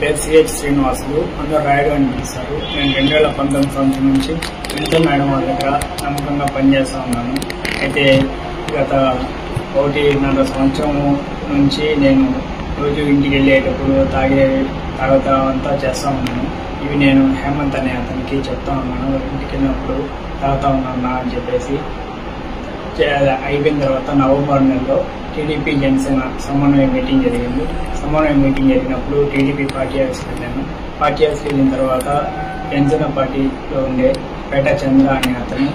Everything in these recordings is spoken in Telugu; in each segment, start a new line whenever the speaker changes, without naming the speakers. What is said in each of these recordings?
పేరు సిహెచ్ శ్రీనివాసులు, అందరూ రాయుడు అని పిలుస్తారు. నేను 2019 సంవత్సరం నుంచి వినిత మేడం వాళ్ళ దగ్గర నమ్మకంగా పనిచేస్తూ ఉన్నాను. అయితే గత 1.5 సంవత్సరం నుంచి నేను రోజు ఇంటికి వెళ్ళేటప్పుడు తాగుతా అంతా చేస్తూ ఉన్నాను. ఇవి నేను హేమంత్ అనే అతనికి చెప్తా ఉన్నాను, ఇంటికి వెళ్ళినప్పుడు తాగుతా ఉన్నాను అని చెప్పేసి. అయిపోయిన తర్వాత నవంబర్ నెలలో టీడీపీ జనసేన సమన్వయ మీటింగ్ జరిగింది. సమన్వయ మీటింగ్ జరిగినప్పుడు టీడీపీ పార్టీ ఆఫీస్కి వెళ్ళాను. పార్టీ ఆఫీస్కి వెళ్ళిన తర్వాత జనసేన పార్టీలో ఉండే పేట చంద్ర అనే అతను,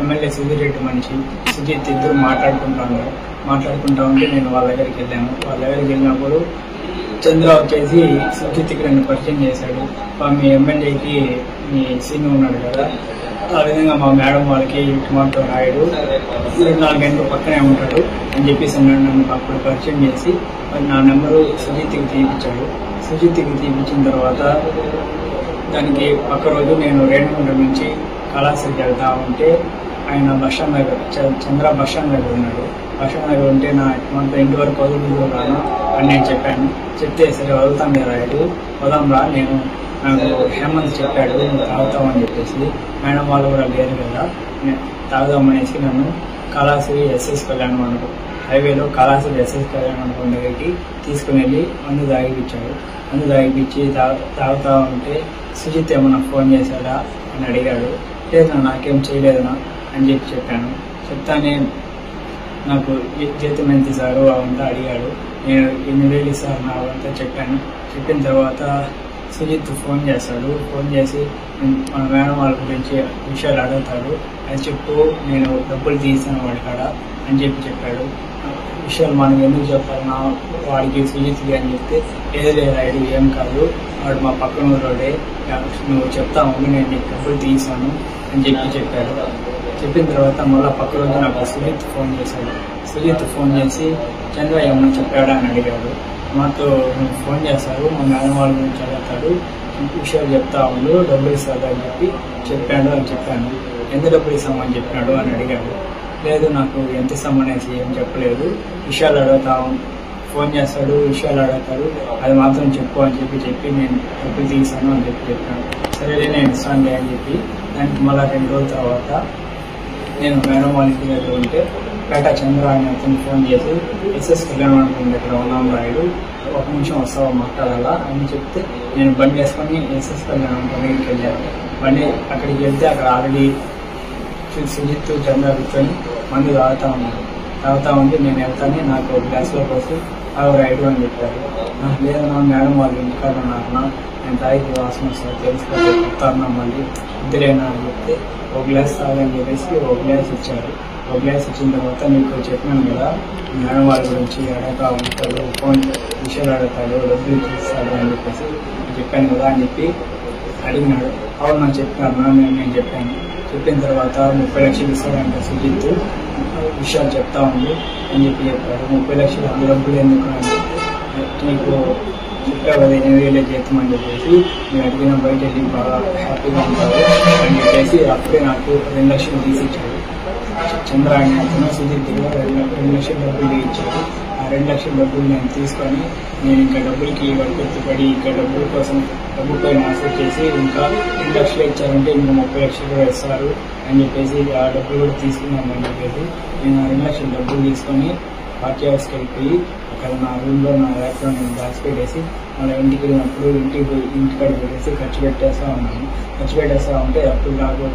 ఎమ్మెల్యే సుధీరెడ్డి మనిషి సుజిత్ ఇద్దరు మాట్లాడుకుంటా ఉంటే నేను వాళ్ళ దగ్గరికి వెళ్ళాను. వాళ్ళ దగ్గరికి వెళ్ళినప్పుడు చంద్ర వచ్చేసి సుజిత్కి నన్ను పరిచయం చేశాడు. మీ ఎమ్మెల్యేకి మీ సీన్ ఉన్నాడు కదా, ఆ విధంగా మా మేడం వాళ్ళకి మాతో రాయుడు 24 గంటలు పక్కనే ఉంటాడు అని చెప్పేసి నన్ను అప్పుడు పరిచయం చేసి నా నెంబరు సుజిత్కి తీపించాడు. సుజిత్కి తీపించిన తర్వాత దానికి పక్క రోజు నేను రేణుగుంట నుంచి కళాశాలకు వెళ్తా ఉంటే ఆయన బస్టాండ్ దగ్గర, చంద్ర బస్టాండ్ దగ్గర ఉన్నాడు. బస్టాండ్ దగ్గర ఉంటే మనతో ఇంటి వరకు వదులుతూ రాను అని నేను చెప్పాను. చెప్తే సరే వదులుతాను రాయుడు, వదాం రా, నాకు హేమంత్ చెప్పాడు నువ్వు తాగుతామని చెప్పేసి. మేడం వాళ్ళు కూడా లేరు కదా, తాగుదామనేసి నన్ను కళాశ్రీ ఎస్ఎస్ కళ్యాణ మండపం హైవేలో కళాశ్రీ ఎస్ఎస్ కళ్యాణ మండపం దగ్గరికి తీసుకుని వెళ్ళి మందు తాగిపించాడు. మందు తాగిపించి తాగుతా ఉంటే సుజిత్ ఏమన్నా ఫోన్ చేశాడా అని అడిగాడు. లేదు నాకేం చేయలేదనా అని చెప్పాను. చెప్తానే నాకు జీతం ఎంత ఇస్తారు అవంతా అడిగాడు. నేను 8,000 ఇస్తారు నా అవంతా చెప్పాను. చెప్పిన తర్వాత సుజిత్ ఫోన్ చేస్తాడు. ఫోన్ చేసి మన మేడం వాళ్ళ గురించి విషయాలు అడుగుతాడు. అది చెప్పు, నేను డబ్బులు తీసాను వాడి కాడ అని చెప్పాడు. విషయాలు మనకు ఎందుకు చెప్పాలన్నా వాడికి సుజిత్కి అని చెప్తే, ఏదో రాయుడు ఏం కాదు, వాడు మా పక్కన రోడే, నువ్వు చెప్తా ఉండి నేను నీకు డబ్బులు తీసాను అని చెప్పాడు. చెప్పిన తర్వాత మళ్ళీ పక్క రోజు నాకు సుజిత్ ఫోన్ చేశాడు. సుజిత్ ఫోన్ చేసి చంద్ర ఏమన్నా చెప్పాడా అని అడిగాడు. మాతో ఫోన్ చేస్తారు, మా మేడం వాళ్ళ గురించి అడుగుతాడు, విషయాలు చెప్తా ఉండు, డబ్బులు ఇస్తాడు అని చెప్పాడు అని చెప్పాను. ఎంత డబ్బులు ఇస్తామని చెప్పినాడు అని అడిగాడు. లేదు నాకు ఎంత ఇస్తామనేసి ఏం చెప్పలేదు, విషయాలు అడుగుతా ఫోన్ చేస్తాడు, విషయాలు అడుగుతాడు, అది మాత్రం చెప్పు అని చెప్పి నేను డబ్బులు తీసాను అని చెప్పాను. సరే నేను ఇస్తానులే అని చెప్పి దానికి మళ్ళీ 2 రోజుల తర్వాత నేను మేడం వాళ్ళ ఇంటి దగ్గర ఉంటే పేట చంద్ర అని అతను ఫోన్ చేసి ఎస్ఎస్ కళ్యాణ మండపం దగ్గర ఉన్నాం రాయుడు, 1 నిమిషం వస్తావా మాట్లాడాలా అని చెప్తే నేను బండి వేసుకొని ఎస్ఎస్ కళ్యాణ మండపం దగ్గరికి వెళ్ళాను. బండి అక్కడికి వెళ్తే అక్కడ ఆల్రెడీ సుజిత్ చంద్ర కూర్చొని మందు తాగుతా ఉంటే నేను వెళ్తానే నాకు గ్లాస్లో పోసి తాగు రాయుడు అని చెప్పారు. లేదు నా మేడం వాళ్ళు ఇంటికాడ ఉన్నారన్నా, నేను తాగి వాసన వస్తుంది తెలుసుకోవచ్చు చెప్తాను మళ్ళీ ఇద్దరేనా అని చెప్తే 1 గ్లాస్ తాగని చెప్పేసి 1 గ్లాస్ ఇచ్చారు. 1 గ్లాస్ ఇచ్చిన తర్వాత నీకు చెప్పాను కదా మేడం వాళ్ళ గురించి అడుగుతా ఉంటాడు, ఫోన్ విషయాలు అడుగుతాడు, డబ్బులు చూస్తాడు అని చెప్పేసి చెప్పాను కదా అని చెప్పి అడిగినాడు. అవును నాకు చెప్పాను నేను చెప్పాను. చెప్పిన తర్వాత 30 లక్షలు ఇస్తాడంట సుజిత్, విషయాలు చెప్తా ఉంది అని చెప్పాడు. 30 లక్షలు అంత డబ్బులు ఎందుకు అంటే నీకు చెప్పావు కదా 8,000 జీతం అని చెప్పేసి నేను అడిగిన బయట వెళ్ళి బాగా హ్యాపీగా ఉంటాడు అని చెప్పేసి అప్పుడే నాకు 2 లక్షలు తీసి ఇచ్చాడు. చంద్ర అని అతను సుజిత్ 2 లక్షల డబ్బులు ఇచ్చాడు. ఆ 2 లక్షల డబ్బులు నేను తీసుకొని నేను ఇంకా డబ్బులకి వడిపెత్తుపడి ఇంకా డబ్బుల కోసం డబ్బుపై ఆశ చేసి ఇంకా 2 లక్షలు ఇచ్చారంటే ఇంకా 30 లక్షలు కూడా ఇస్తారు అని చెప్పేసి ఆ డబ్బులు కూడా తీసుకున్నామని చెప్పేసి నేను ఆ 2 లక్షల డబ్బులు తీసుకొని పార్టీ ఆఫీస్కి వెళ్ళిపోయి అక్కడ నా రూమ్లో నా ర్యాక్లో నేను దాచిపెట్టేసి మళ్ళీ ఇంటికి వెళ్ళినప్పుడు ఇంటికాడ పెట్టేసి ఖర్చు పెట్టేస్తా ఉంటే అప్పుడు నాకు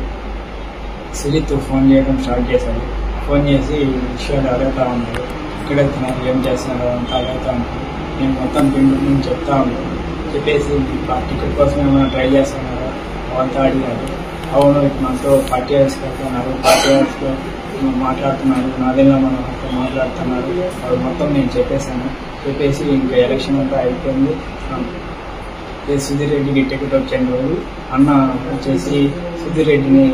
సుజిత్ ఫోన్ చేయడం స్టార్ట్ చేశాడు. ఫోన్ చేసి విషయాలు అడుగుతా ఉన్నాడు, ఇక్కడ వెళ్తున్నారు ఏం చేస్తున్నారు అంతా అడుగుతా ఉంటాడు. నేను మొత్తం పిండి చెప్తా ఉంటాను. చెప్పేసి టికెట్ కోసం ఏమైనా ట్రై చేస్తున్నారో అవంతా అడిగాడు. అవును మనతో పార్టీ ఆఫీస్కి వెళ్తున్నారు, పార్టీ ఆఫీస్లో మాట్లాడుతున్నారు, నాదేలా మనం మాట్లాడుతున్నారు, అది మొత్తం నేను చెప్పేసి ఇంకా ఎలక్షన్ అంతా అయిపోయింది. సుధీర్ రెడ్డికి టికెట్ వచ్చిన రోజు అన్న వచ్చేసి సుధీర్ రెడ్డిని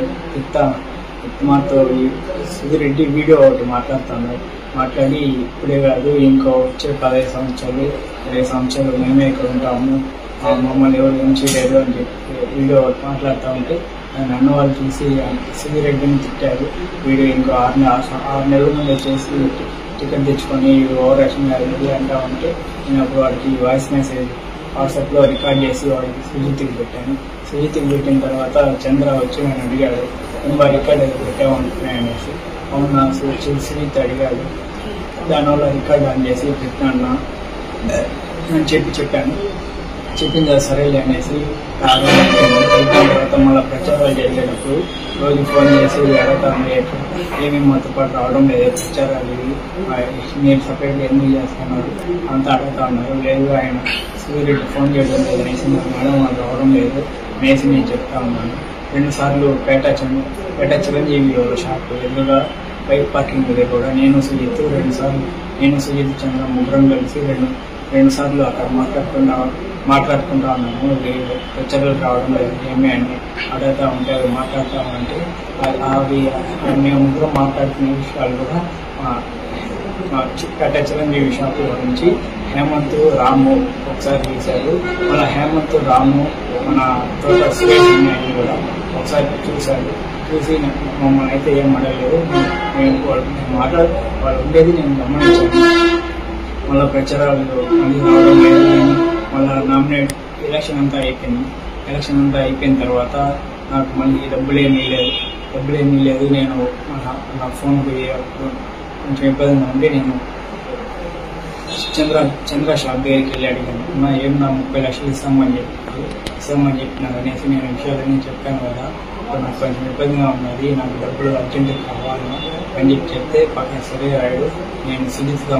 మాతో సుధీర్ రెడ్డి వీడియో ఒకటి మాట్లాడి ఇప్పుడే కాదు ఇంకో వచ్చే 15 సంవత్సరాలు మేమే ఇక్కడ ఉంటాము, మమ్మల్ని ఎవరు ఏం చేయలేదు అని చెప్పి వీడియో మాట్లాడుతూ ఉంటే అన్న వాళ్ళు చూసి సుధీర్ రెడ్డిని తిట్టారు. వీడియో ఇంకో 6 నెలల ముందు వచ్చేసి టికెట్ తెచ్చుకొని ఓవర్ యాక్షన్ అంటా ఉంటే నేను అప్పుడు వాడికి వాయిస్ మెసేజ్ వాట్సాప్లో రికార్డ్ చేసి వాడికి సుజిత్కి పెట్టాను. సుజిత్కి పెట్టిన తర్వాత చంద్ర వచ్చి నన్ను అడిగాడు, ఇంకా రికార్డ్ ఏదో పెట్టామనుకున్నాయి అనేసి. అవునా సుజిత్ అడిగాడు. దానివల్ల రికార్డ్ ఆన్ చేసి పెట్టినా నేను చెప్పాను. చెప్పిన తర్వాత సరేలే అనేసి తర్వాత మళ్ళీ ప్రచారాలు జరిగేటప్పుడు రోజు ఫోన్ చేసి అడగతాను, ఏమేమి మాతో పాటు రావడం లేదు, ప్రచారాలు మీరు సపరేట్గా ఎందుకు చేస్తున్నారు అంతా అడుగుతా ఉన్నారు. లేదు ఆయన సూర్యుడు ఫోన్ చేయడం లేదు అనేసి మేడం వాళ్ళు రావడం లేదు అనేసి నేను చెప్తా ఉన్నాను. 2 సార్లు పేట చిరంజీవి షాప్ ఎదురుగా బైక్ పార్కింగ్ దగ్గర కూడా నేను సుజిత్ 2 సార్లు చంద్ర ముగ్గురం కలిసి 2 సార్లు అక్కడ మాట్లాడుకుంటా ఉన్నాము. ప్రచారాలు రావడం లేదు ఏమి అని అడుగుతా ఉంటే అవి మాట్లాడతామంటే అవి మేము ముగ్గురం మాట్లాడుకునే విషయాలు కూడా పేట చిరంజీవి షాప్ గురించి హేమంత్ రాము ఒకసారి చూశారు. మన హేమంత్ రాము మన తోట సురేష్ కూడా ఒకసారి చూశారు. చూసి మమ్మల్ని అయితే ఏం అడగలేదు. వాళ్ళు ఉండేది నేను గమనించాను. మళ్ళీ ప్రచారాలు మళ్ళీ రావడం లేదు. మళ్ళీ నామినేట్ ఎలక్షన్ అంతా అయిపోయిన తర్వాత నాకు మళ్ళీ డబ్బులు ఏమీ లేదు. నేను నా ఫోన్కి కొంచెం ఇబ్బందిగా ఉండి నేను చంద్ర షాప్ దగ్గరికి వెళ్ళి అడిగాను, ఏం నా 30 లక్షలు ఇస్తామని చెప్పినారు అనేసి నేను విషయాలన్నీ చెప్పాను కదా. నాకు కొంచెం ఇబ్బందిగా ఉన్నది, నాకు డబ్బులు అర్జెంట్ కావాలి అని చెప్తే పక్కన సరే రాయుడు నేను సుజిత్గా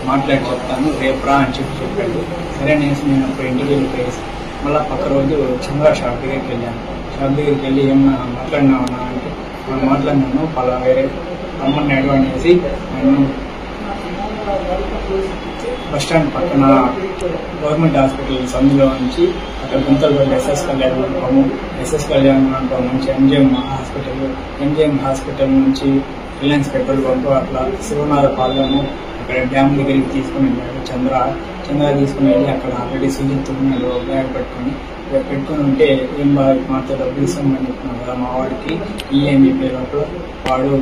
మాట్లాడి చెప్తాను రేపు రా అని చెప్పాడు. సరే అనేసి నేను అప్పుడు ఇంటికి వెళ్ళిపోయేసి మళ్ళీ పక్క రోజు చంద్ర షాప్ దగ్గరికి వెళ్ళి ఏమన్నా మాట్లాడినామన్నా అంటే మాట్లాడినాను పలా వేరే రమ్మన్నాడు అనేసి నేను బస్టాండ్ పక్కన గవర్నమెంట్ హాస్పిటల్ సందులో నుంచి అక్కడ గుంతలపల్లి ఎస్ఎస్ కళ్యాణ మండపం నుంచి ఎంజిఎం హాస్పిటల్ నుంచి రిలయన్స్ పెట్రోల్ బంక్ అట్లా శివనాథ పాలెము అక్కడ డ్యామ్ దగ్గరికి తీసుకుని వెళ్ళాడు. చంద్ర తీసుకుని వెళ్ళి అక్కడ ఆల్రెడీ సుజిత్ ఉన్నాడు బ్యాగ్ పెట్టుకుని ఉంటే ఏం బాగా మాతో డబ్బులు ఇస్తామని చెప్తున్నాను కదా మా వాడికి ఈఎంఈ లోపల వాడు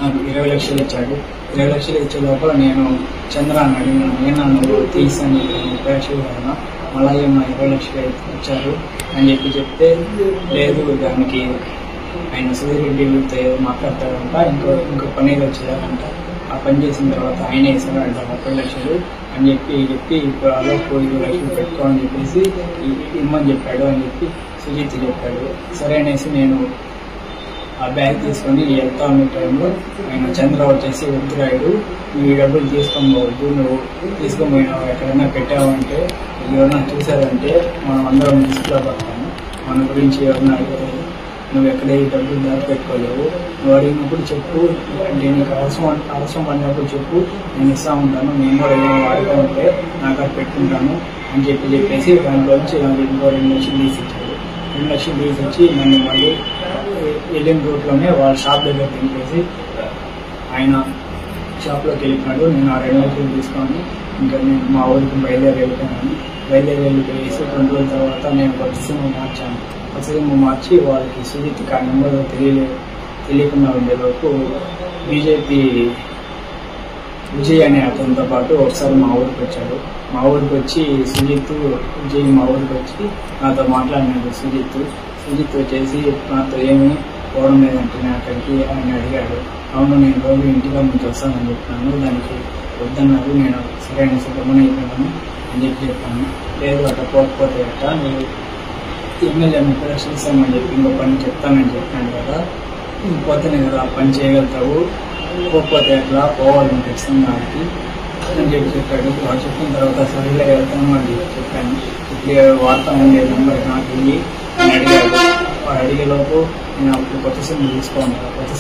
నాకు 20 లక్షలు ఇచ్చాడు. 20 లక్షలు ఇచ్చే లోపల నేను చంద్రాన్ని అడిగినాను, ఏనా నువ్వు తీసాను 30 లక్షలు కదా మళ్ళీ ఏమన్నా 20 లక్షలు ఇచ్చారు అని చెప్తే లేదు దానికి ఆయన సూర్యరెడ్డితో ఏదో మాట్లాడతాడంట, ఇంకో పని ఏదో చేయాలంట, ఆ పని చేసిన తర్వాత ఆయన వేసాడంట 30 లక్షలు అని చెప్పి ఇప్పుడు అలోపు 20 లక్షలు పెట్టుకోవాలని చెప్పేసి ఇమ్మని చెప్పాడు అని చెప్పి సుజిత్ చెప్పాడు. సరే అనేసి నేను ఆ బ్యాగ్ తీసుకొని వెళ్తా ఉన్న టైంలో ఆయన చంద్ర వచ్చేసి వద్దురాయుడు నువ్వు ఈ డబ్బులు తీసుకోబోవద్దు, నువ్వు తీసుకోబోయినావు ఎక్కడైనా పెట్టావంటే ఎవరన్నా చూసారంటే మనం అందరం తీసుకురాబడతాము, మన గురించి ఎవరన్నా అడిగారు, నువ్వు ఎక్కడ ఈ డబ్బులు దాచి పెట్టుకోలేవు, నువ్వు అడిగినప్పుడు చెప్పు, అంటే నీకు అవసరం పడినప్పుడు చెప్పు, నేను ఇస్తా ఉంటాను, నేను కూడా ఏమైనా వాడుతూ ఉంటే నాకు అది పెట్టుకుంటాను అని చెప్పేసి దాంట్లోంచి నాకు ఇంకో 2 లక్షలు తీసిచ్చాడు. 2 లక్షలు తీసిచ్చి నన్ను మళ్ళీ వెళ్ళిన రూట్లోనే వాళ్ళ షాప్ దగ్గర తినిపేసి ఆయన షాప్లోకి వెళ్ళిపోయాడు. నేను ఆ 2 లక్షలు తీసుకొని ఇంకా నేను మా ఊరికి వెళ్ళిపోయేసి 2 రోజుల తర్వాత నేను కొత్త సిమ్ మార్చి వాళ్ళకి సుజిత్ ఆ నెంబర్ తెలియకుండా ఉండేలోపు బీజేపీ విజయ్ అనే అతనితో పాటు ఒకసారి మా ఊరికి వచ్చాడు. మా ఊరికి వచ్చి విజయ్ మా ఊరికి వచ్చి నాతో మాట్లాడినాడు. సుజిత్ వచ్చేసి నాతో ఏమీ పోవడం లేదంటే నేను అక్కడికి ఆయన అడిగాడు. అవును నేను రోజు ఇంటిగా ముందు వస్తానని చెప్పినాను, దానికి వద్దన్నారు, నేను సరైన గమనం అయిపోయాను అని చెప్పాను. లేదు అట్లా పోకపోతే అట్ట నేను ఎమ్మెల్యే 30 లక్షలు ఇస్తామని చెప్పి ఇంకో పని చెప్తానని చెప్పాను కదా, పోతేనే కదా ఆ పని చేయగలుగుతావు, పోకపోతే అట్లా పోవాలి ఖచ్చితంగా అని చెప్పాడు. వాడు చెప్పిన తర్వాత సరిగ్గా వెళ్తాను అని చెప్పాను. ఇప్పుడు వార్త ఉండే నెంబర్ నాకు వెళ్ళి అని అడిగాడు. వాడు అడిగేలోపు నేను అప్పుడు కొత్త సిమ్ తీసుకొని ఆ కొత్త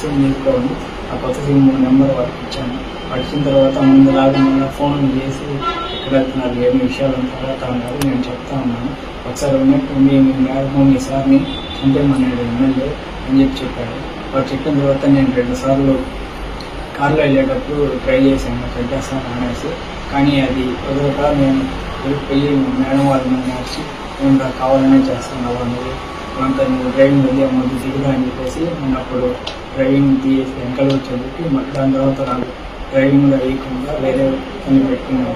సిమ్ నెంబర్ వాడికి ఇచ్చాను. వాడు ఇచ్చిన తర్వాత ముందులాగా మళ్ళీ ఫోన్ చేసి ఎక్కడ వెళ్తున్నారు ఏమి విషయాలు తర్వాత ఉన్నారు నేను చెప్తా ఉన్నాను. ఒకసారి ఉన్నట్టు మీ సార్ని చంపేమన్నాడు ఎమ్మెల్యే అని చెప్పాడు. వాడు చెప్పిన తర్వాత నేను 2 సార్లు కార్లో వెళ్ళేటప్పుడు ట్రై చేశాను కట్టేస్తాను అనేసి, కానీ అది కుదరక నేను వెళ్ళిపోయి మేడం వాళ్ళని మార్చి నేను కావాలనే చేస్తున్నావా నువ్వు డ్రైవింగ్ వెళ్ళి ముందు దిగుదా అని చెప్పేసి నేను అప్పుడు డ్రైవింగ్ తీసి వెనకాల చదివి దాని తర్వాత నాకు డ్రైవింగ్లో వేయకుండా వేరే పని పెట్టుకున్నాను.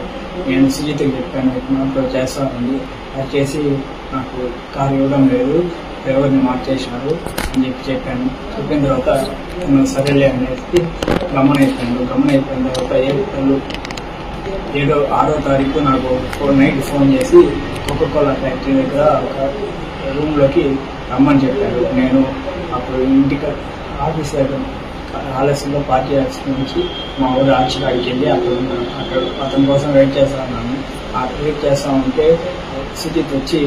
నేను సుజిత్కి చెప్పాను, నాకు చేస్తానండి, అది చేసి నాకు కారు ఇవ్వడం లేదు, డ్రైవర్ని మార్చేసినారు అని చెప్పాను. చెప్పిన తర్వాత తను సరేలే అనేసి గమనైపోయిన తర్వాత ఏప్రిల్ 6వ తారీఖు నాకు నైట్ ఫోన్ చేసి కోకోకోలా ఫ్యాక్టరీ దగ్గర ఒక రూమ్లోకి రమ్మని చెప్పారు. నేను అప్పుడు ఇంటికి ఆఫీస్ దగ్గర ఆలస్యంలో పార్టీ ఆఫీస్ నుంచి మా ఊరు ఆర్చికాడికి వెళ్ళి అక్కడ అతని కోసం వెయిట్ చేస్తా ఉన్నాను. వెయిట్ చేస్తా ఉంటే సుజిత్ వచ్చి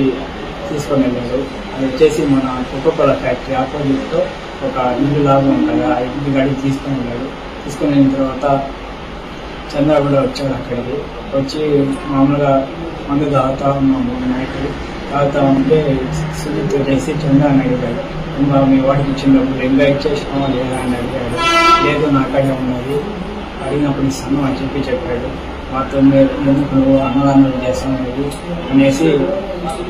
తీసుకొని వెళ్ళాడు. అది వచ్చేసి మన కోకోకోలా ఫ్యాక్టరీ ఆపోజిట్లో ఒక ఇల్లు లాగా ఉంటుంది, ఆ ఇంటి గాడికి తీసుకొని వెళ్ళాడు. తీసుకొని వెళ్ళిన తర్వాత చంద్ర కూడా వచ్చాడు. అక్కడికి వచ్చి మామూలుగా మందు తాగుతా ఉన్నాము. నైట్ తాగుతా ఉంటే సుజిత్ చేసి చంద్ర అని అడిగాడు, ఇంకా మీ వాడికి ఇచ్చిన డబ్బులు ఇంకా ఇచ్చేసినావా లేదా అని అడిగాడు. లేదు నాకడే ఉన్నది, అడిగినప్పుడు ఇస్తాను అని చెప్పాడు. మాతో ఎందుకు నువ్వు అన్నదానం చేస్తాను అనేసి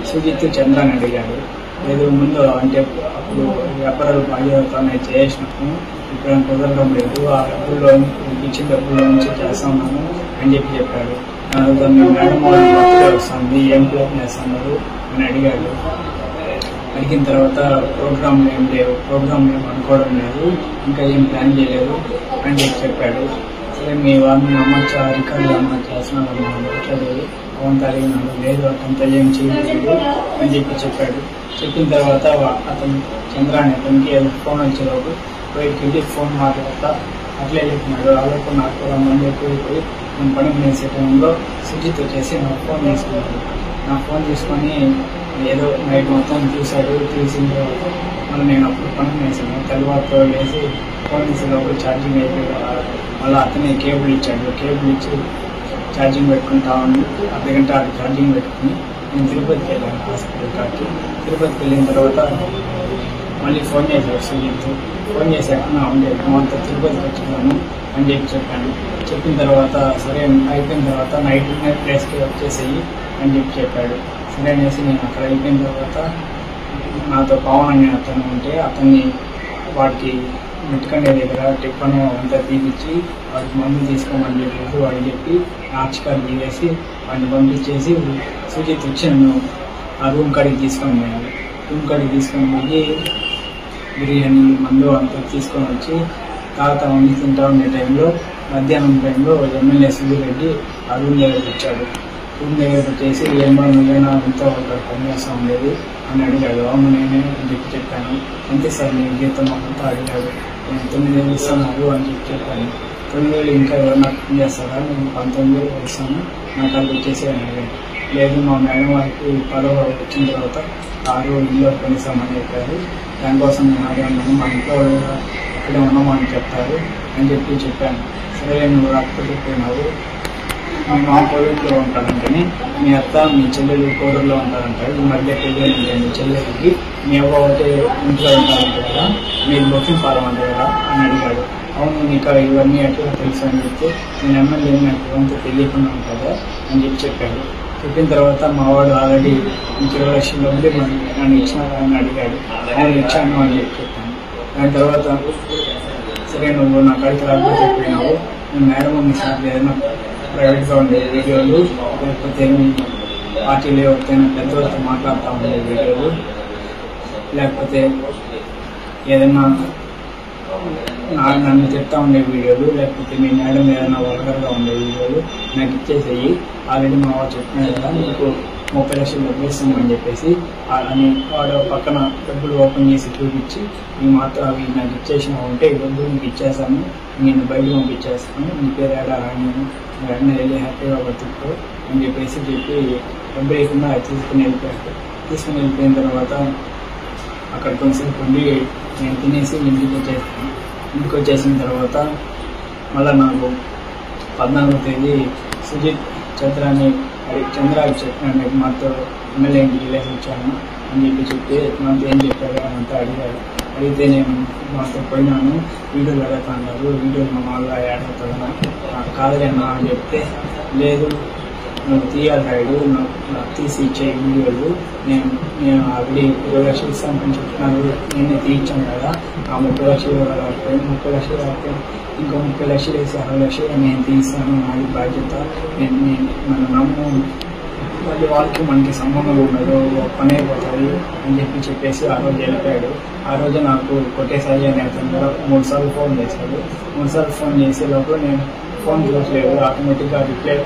సుజిత్ చంద్ర అని అడిగాడు. లేదు ముందు అంటే అప్పుడు వ్యాపారాలు బాగా చేసినాము, ఇప్పుడు కుదరడం లేదు, ఆ డబ్బుల్లో ఇచ్చిన డబ్బుల్లో నుంచి చేస్తా ఉన్నాను అని చెప్పాడు. మీ మేడం వాళ్ళు బర్త్డే వస్తుంది, ఏం ప్లాన్ చేస్తున్నారు అని అడిగాడు. అడిగిన తర్వాత ప్రోగ్రామ్ ఏం లేవు, ప్రోగ్రామ్ ఏం అనుకోవడం లేదు, ఇంకా ఏం ప్లాన్ చేయలేదు అని చెప్పాడు. సరే మీ వాళ్ళని అమ్మచ్చా రికార్డు అమ్మ చేస్తున్నాను మాట్లాడేది అవంతా అడిగినాడు. లేదు అతనితో ఏం చేయలేదు అని చెప్పాడు. చెప్పిన తర్వాత అతను చంద్ర అని అతనికి ఫోన్ వచ్చేలోపు బయటికి వెళ్ళి ఫోన్ మాట్లాడతా అట్లే చెప్పినాడు. అలాగే నాకు మంది ఎక్కువైపోయి నేను పని చేసే టైంలో సుజిత్ వచ్చేసి నాకు ఫోన్ తీసుకున్నాడు. నా ఫోన్ తీసుకొని ఏదో నైట్ మొత్తం చూశాడు. చూసిన తర్వాత మళ్ళీ నేను అప్పుడు పని వేసాను. తెల్లవారుతో వేసి ఫోన్ తీసేటప్పుడు ఛార్జింగ్ అయిపోయి మళ్ళీ అతనే కేబుల్ ఇచ్చాడు. కేబుల్ ఇచ్చి ఛార్జింగ్ పెట్టుకుంటా ఉంది. అర్ధగంట ఛార్జింగ్ పెట్టుకుని నేను తిరుపతికి వెళ్ళాను, హాస్పిటల్ కాడికి. తిరుపతికి వెళ్ళిన తర్వాత మళ్ళీ ఫోన్ చేశాడు సుజిత్. ఫోన్ చేశాక నా ఉండేది అంతా తిరుపతికి వచ్చాను అని చెప్పాను. చెప్పిన తర్వాత సరే అయిపోయిన తర్వాత నైట్ ప్లేస్కి వచ్చేసేయి అని చెప్పాడు. సరే అనేసి నేను అక్కడ అయిపోయిన తర్వాత నాతో పవన్ అనే అతను ఉంటే అతన్ని వాడికి మెట్టుకండే దగ్గర టిప్పను అంతా తీపిచ్చి వాడికి మందు తీసుకోమని చెప్పేసి వాడికి చెప్పి ఆర్చికారు తీసేసి వాడిని పంపించేసి సుజిత్ వచ్చి నన్ను ఆ రూమ్ కాడికి తీసుకొని పోయాను. రూమ్ కాడికి తీసుకొని పోయి బిర్యానీ మందు అంతా తీసుకొని వచ్చి తాగుతా ఉండి తింటా ఉండే టైంలో మధ్యాహ్నం టైంలో ఎమ్మెల్యే సుబ్బిరెడ్డి ఆ రూమ్ దగ్గరికి వచ్చాడు. రూమ్ దగ్గరకు వచ్చేసి ఏమో నువ్వేనా అంతా ఒక పనిచేస్తూ ఉండేది అని అడిగాడు. అవును నేనే అని చెప్పాను. అంతే సార్ నేను జీతం అంతా అడిగాడు. నేను 9,000 ఇస్తున్నారు అని చెప్పాను. 9,000 ఇంకా ఎవరన్నా పని చేస్తారా, నేను 19,000 ఇస్తాను, నాకు అది వచ్చేసి అని అడిగాను. లేదు మా మేడం వారికి పదవ వచ్చిన తర్వాత కారు ఇల్లు కొనిస్తామని చెప్పారు, దానికోసం నేను అడిగాను, మా ఇంట్లో అక్కడే ఉన్నామని చెప్తారు అని చెప్పాను. సరే నువ్వు రాకపోతే పోయినావు, మా కోవిడ్లో ఉంటారంటని మీ అత్త మీ చెల్లెలు కోడూరులో ఉంటారంట, ఈ మధ్య పెళ్ళి మీ చెల్లెలకి మీ అవ్వ ఒకటే ఇంట్లో ఉంటారంట కదా, మీరు బొక్కింగ్ పాలమంట కదా అని అడిగాడు. అవును నీకు ఇవన్నీ ఎట్లా తెలుసు అని చెప్తే నేను ఎమ్మెల్యే నాకు ఇవంతా తెలియకుండా ఉంటుందా అని చెప్పాడు. చెప్పిన తర్వాత మా వాడు ఆల్రెడీ 20 లక్షల డబ్బులు నన్ను ఇచ్చినా అని అడిగాడు. అవును ఇచ్చాను అని చెప్పాను. దాని తర్వాత సరే నువ్వు నా కాడికి రాకపోతే పోయినావు, నేను మేడం సార్ ఏదైనా ప్రైవేట్గా ఉండే వీడియోలు లేకపోతే మీ పార్టీలో ఎవరికైనా పెద్దవాళ్ళతో మాట్లాడుతూ ఉండే వీడియోలు లేకపోతే ఏదైనా నన్ను చెప్తా ఉండే వీడియోలు లేకపోతే మీ మేడం ఏదైనా వల్గర్గా ఉండే వీడియోలు నాకు ఇచ్చేసేయి, ఆల్రెడీ మా వాడు చెప్తున్నాడు కదా మీకు 30 లక్షలు డబ్బులు ఇస్తామని చెప్పేసి అని వాడు పక్కన డబ్బులు ఓపెన్ చేసి చూపించి మీ మాత్రం అవి నాకు ఇచ్చేసినా ఉంటే ఈ డబ్బులు మీకు ఇచ్చేస్తాను, నేను బయట పంపించేస్తాను, మీ పేరు ఏడా రాను, వెంటనే వెళ్ళి హ్యాపీగా బతుకు అని చెప్పి డబ్బులు లేకుండా తీసుకుని వెళ్ళిపోయాడు. తీసుకుని వెళ్ళిపోయిన తర్వాత అక్కడ కొంచెంసేపు ఉండి నేను తినేసి ఇంటికి వచ్చేసిన తర్వాత మళ్ళీ నాకు 14వ తేదీ సుజిత్ చంద్రాకి చెప్పినాడు, మాతో ఎమ్మెల్యే ఇంటికి వెళ్ళేసి వచ్చాను అని చెప్తే మాతో ఏం చెప్పారు అని అంతా అడిగారు. అడిగితే నేను మాతో పోయినాను, వీడియోలు అడుగుతున్నారు, వీడియోలు మా వాళ్ళు యాడ్ అవుతుందా కాదులేనా అని చెప్తే లేదు నువ్వు తీయాలి రాయుడు, నాకు తీసి ఇచ్చే వీడియోలు. నేను ఆల్రెడీ 20 లక్షలు ఇస్తామని చెప్తున్నాను, నేనే తీయించాను కదా. ఆ 30 లక్షలు 30 లక్షలు కాకపోతే ఇంకో 30 లక్షలు వేసి 60 లక్షలు నేను తీస్తాను, నాది బాధ్యత. మన నమ్ము వాళ్ళకి మనకి సంబంధం ఉండదు, పని అయిపోతుంది అని చెప్పేసి ఆ రోజు వెళ్ళిపోయాడు. ఆ రోజు నాకు కొట్టేసారి అని అతని ద్వారా 3 సార్లు ఫోన్ చేశాడు. 3 సార్లు ఫోన్ చేసే లోపల నేను ఫోన్ చూసలేదు, ఆటోమేటిక్గా రిప్లై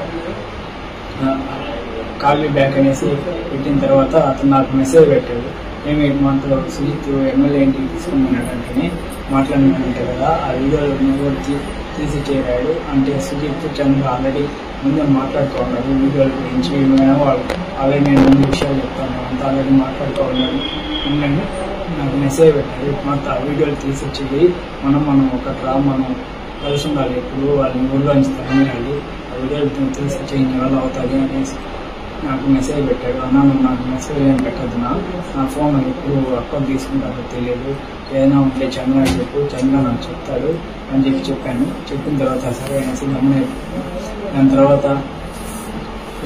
కాల్ మీ బ్యాక్ అనేసి పెట్టిన తర్వాత అతను నాకు మెసేజ్ పెట్టాడు. ఏమి మాతో సుజిత్ ఎమ్మెల్యే ఇంటికి తీసుకున్నాడంటే మాట్లాడినాడంటే కదా, ఆ వీడియో నువ్వు తీసి చేరాడు అంటే సుజిత్ చంద్ర ఆల్రెడీ ముందే మాట్లాడుకోన్నాడు వీడియోల గురించి. ఆల్రెడీ నేను ముందు విషయాలు చెప్తాను, అంతా ఆల్రెడీ మాట్లాడుకోన్నాడు. నాకు మెసేజ్ పెట్టాడు, మొత్తం ఆ వీడియోలు తీసిచ్చేది మనం మనం కలిసి ఉండాలి, ఇప్పుడు వాళ్ళని ఊళ్ళో నుంచి తరమేయాలి, ఆ వీడియోలు తీసిచ్చేయని వల్ల అవుతుంది అనేసి నాకు మెసేజ్ పెట్టాడు. అన్నాను నాకు మెసేజ్ ఏం పెట్టద్దు, నా ఫోన్ ఎప్పుడు అకౌంట్ తీసుకుంటారో తెలియదు, ఏదైనా ఉంటే చంద్ర చెప్పు, చంద్ర నాకు చెప్తాడు అని చెప్పాను. చెప్పిన తర్వాత సరే అనేసి గమనించాను. దాని తర్వాత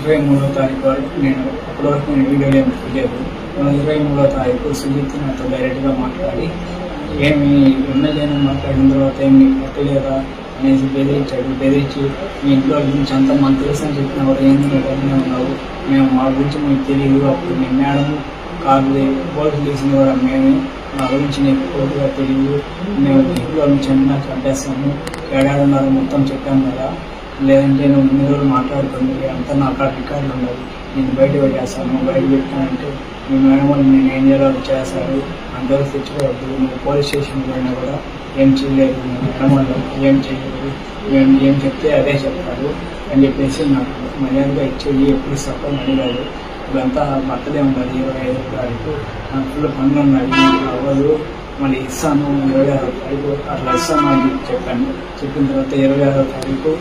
23వ తారీఖు వరకు నేను అప్పటి వరకు నేను వీడియోలు ఏమి తెలియదు. 23వ తారీఖు సుజిత్ నాతో డైరెక్ట్గా మాట్లాడి ఏమి ఎమ్మెల్యేని మాట్లాడిన తర్వాత ఏమి పెట్టలేదా అనేసి బెదిరించి మీ ఇంట్లో గురించి అంతా మాకు తెలుసు అని చెప్పిన వారు ఏంటి నువ్వు ఉన్నావు, మేము మా గురించి మీకు తెలియదు, అప్పుడు మీ మేడం కార్లు బోల్ట్ తీసిన కూడా మేమే, మా గురించి నీకు పూర్తిగా తెలియదు, మేము ఇంట్లో నుంచి అన్నా చంపేస్తాము, ఏడాదిన్నర మొత్తం చెప్పాను కదా, లేదంటే నువ్వు ఇన్ని రోజులు మాట్లాడుతుంది అంతా నా అక్కడ రికార్డులు ఉండదు, నేను బయట పెట్టేస్తాను, బయట పెట్టానంటే మీ మేడం వాళ్ళు నేను ఏం చేయాలో చేస్తారు, అందరూ తెచ్చుకోవద్దు, నువ్వు పోలీస్ స్టేషన్కి పోయినా కూడా ఏం చేయలేదు, మీ మేడం వాళ్ళు ఏం చేయలేదు, మేము ఏం చెప్తే అదే చెప్తారు అని చెప్పేసి నాకు మర్యాదగా ఇచ్చేది. ఎప్పుడు సపోర్ట్ అడిగాడు. ఇదంతా బర్త్డే ఉన్నది 25వ తారీఖు, నాకు ఫుల్ పనులు ఉన్నాయి, అవ్వదు, మళ్ళీ ఇస్తాను 26వ తారీఖు అట్లా ఇస్తాను అని చెప్పాను. చెప్పిన తర్వాత 26వ తారీఖు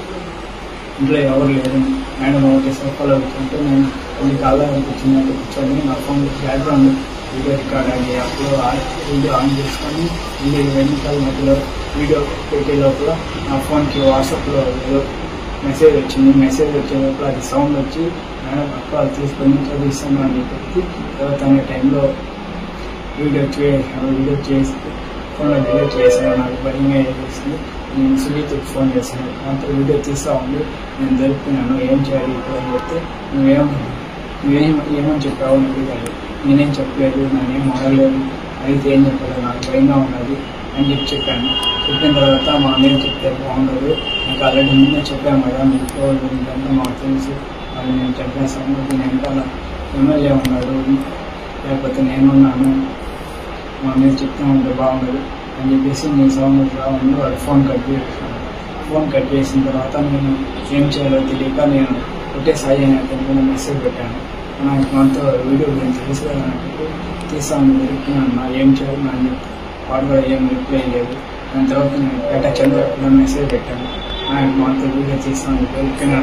ఇంట్లో ఎవరు లేదు, మేడం ఒకటి సోఫాలో కూర్చుంటే నేను కొన్ని కాళ్ళకి కూర్చొని నా ఫోన్ బ్యాక్గ్రౌండ్ వీడియో రికార్డ్ అయ్యి అప్పుడు వీడియో ఆన్ చేసుకొని 20 నిమిషాల మధ్యలో వీడియో పెట్టే లోపల నా ఫోన్కి వాట్సాప్లో ఏదో మెసేజ్ వచ్చింది. మెసేజ్ వచ్చే లోపల అది సౌండ్ వచ్చి మేడం అక్క తీసుకొని చదివిస్తాను అని చెప్పి తర్వాత అనే టైంలో వీడియో చేసి ఫోన్లో డిలీట్ చేశాను. నాకు భయంగా చేసింది. నేను సుజిత్కి ఫోన్ చేశాను, అంత వీడియో తీస్తూ ఉంది, నేను దొరికినాను, ఏం చేయాలి ఇప్పుడు అని చెప్తే నువ్వేమని చెప్పావు అని అడిగాడు. నేనేం చెప్పలేదు, నేనేం అడగలేదు, అయితే ఏం చెప్పలేదు, నాకు భయంగా ఉన్నది అని చెప్పాను. చెప్పిన తర్వాత మా అన్నయ్య చెప్తే బాగుండదు, నాకు ఆల్రెడీ ముందే చెప్పాను కదా, మీకు ఇంకంతా మాకు తెలుసు అని నేను చెప్పేసాను. దీని వెనకాల ఎమ్మెల్యే ఉన్నాడు, లేకపోతే నేనున్నాను, మా అన్నయ్య చెప్తూ ఉంటే బాగుండదు అని చెప్పేసి నీ సౌండ్ బాగుంది. వాడు ఫోన్ కట్ చేసాను. ఫోన్ కట్ చేసిన తర్వాత నేను ఏం చేయాలో తెలియక నేను ఒకటే సాయి అయినట్టు మెసేజ్ పెట్టాను. నాకు మనతో వీడియో గురించి తెలుసు కదా, నాకు తీస్తాను దొరికినా ఏం చేయాలి అని చెప్పి వాడు కూడా ఏం రిప్లై లేదు. దాని తర్వాత నేను పేట చంద్ర మెసేజ్ పెట్టాను, ఆయన మనతో వీడియో తీస్తాను దొరికినా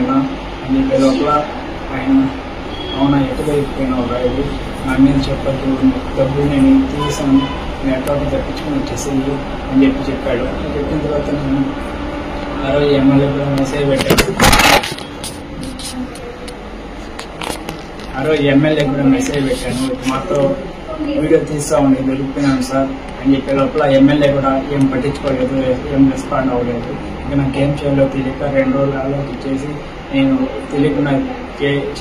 అని చెప్పే లోపల ఆయన అవునా ఎక్కడ దొరికిపోయినావు రాయుడు, నా మీద చెప్పద్దు, డబ్బులు నేను తీసాను, నేను ఎక్కడ తప్పించుకొని వచ్చేసింది అని చెప్పాడు. చెప్పిన తర్వాత నేను ఆ రోజు ఎమ్మెల్యే కూడా మెసేజ్ పెట్టాను. మాతో వీడియో తీస్తా ఉండి దొరికిపోయినాను సార్ అని చెప్పే లోపల ఎమ్మెల్యే కూడా ఏం పట్టించుకోలేదు, ఏం రెస్పాండ్ అవ్వలేదు. ఇంకా నాకేం చేయాలో తెలియక 2 రోజులు ఆలోచించేసి నేను తెలియకుండా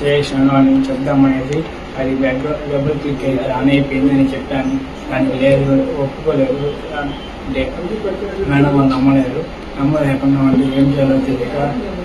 చేసాను అని చెప్దామనేది అది డబుల్ క్లిక్ అయితే ఆన్ అయిపోయింది అని చెప్పాను. దానికి లేదు, ఒప్పుకోలేదు, మేడం వాళ్ళు నమ్మలేకుండా అంటే ఏం చేయాలో తెలియక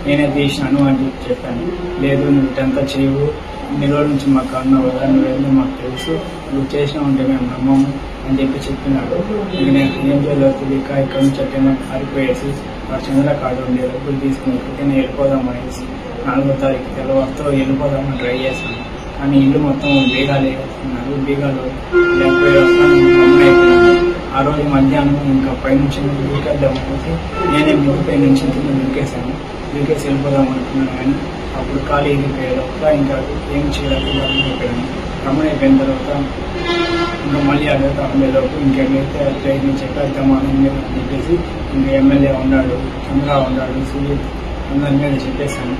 నేనే తీసినాను అని చెప్పాను. లేదు నువ్వు ఇదంతా చేయవు, ఇన్ని రోజుల నుంచి మాకు అన్నావు కదా, నువ్వేందో మాకు తెలుసు, నువ్వు చేసినావు అంటే మేము నమ్మము అని చెప్పినాడు. ఇక నేను ఏం చేయాలో తెలియక ఇక్కడ నుంచి అట్టైనా పారిపోయేసి ఆ చంద్ర కార్డు ఉండే డబ్బులు తీసుకుని ఎక్కడికైనా వెళ్ళిపోదాం అనేసి 4వ తారీఖు తెల్లవారితో వెళ్ళిపోదామని ట్రై చేశాను. కానీ ఇల్లు మొత్తం బీగాలు వేస్తున్నారు, బీగాలు లేకపోయే అయిపోయినాను. ఆ రోజు మధ్యాహ్నం ఇంకా పైనుంచి దూకేద్దామనేసి నేనే మిగిలిపై నుంచి దూకేశాను. దూకేసి వెళ్ళిపోదాం అనుకున్నాను. కానీ అప్పుడు ఖాళీ అయిపోయేలోపల ఇంకా ఏం చేయాలి అయిపోయాను. రమణ అయిపోయిన తర్వాత ఇంకా మళ్ళీ అడగతా ఉండేలోపు ఇంకెక్కడైతే ట్రైన్ చెప్పేద్దామా అని చెప్పేసి ఇంకా ఎమ్మెల్యే ఉన్నాడు, చంద్ర ఉన్నాడు, సుజిత్ అందరి మీద చెప్పేశాను.